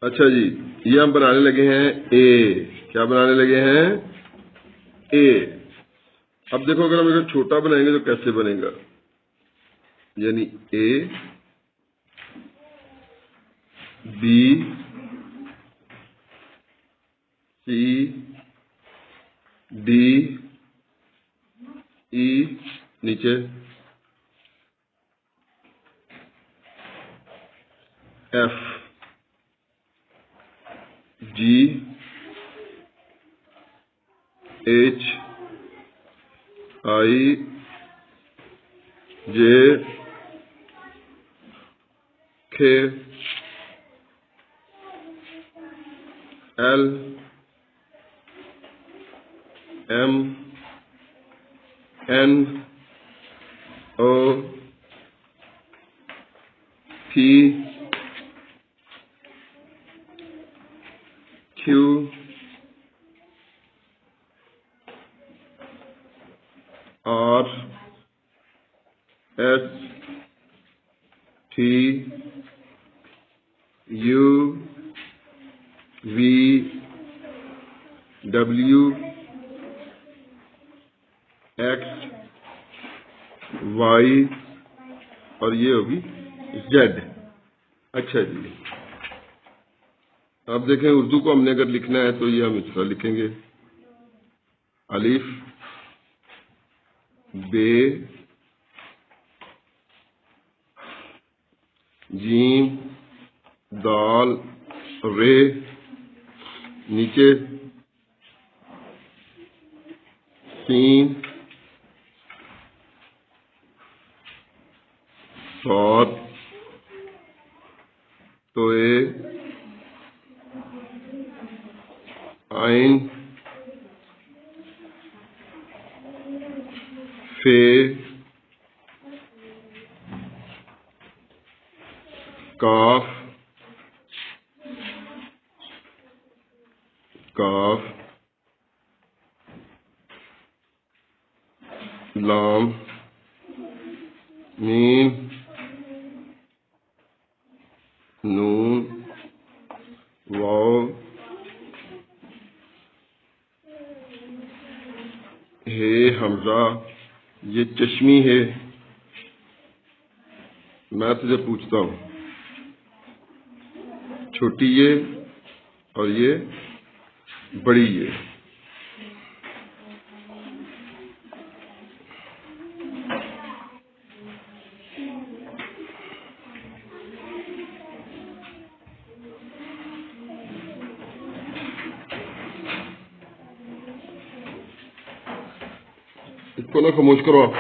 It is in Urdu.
اچھا جی، یہ ہم بنانے لگے ہیں اے. کیا بنانے لگے ہیں؟ اے. اب دیکھو اگر ہم اسے چھوٹا بنائیں گے تو کیسے بنے گا؟ یعنی اے بی سی ڈی ای نیچے F G H I J K L M N O P Q R S T U V W X Y اور یہ ہوگی زیڈ. اچھا جی، اب دیکھیں اردو کو ہم نے اگر لکھنا ہے تو یہ ہم اس طرح لکھیں گے: الف بے جیم دال رے نیچے سین صاد توے عین فے کاف کاف لام میم نون واو ہے حمزہ. یہ چشمی ہے. میں تجھے پوچھتا ہوں، چھوٹی یہ اور یہ بڑی یہ، اس کو نہ خاموش کرو آپ.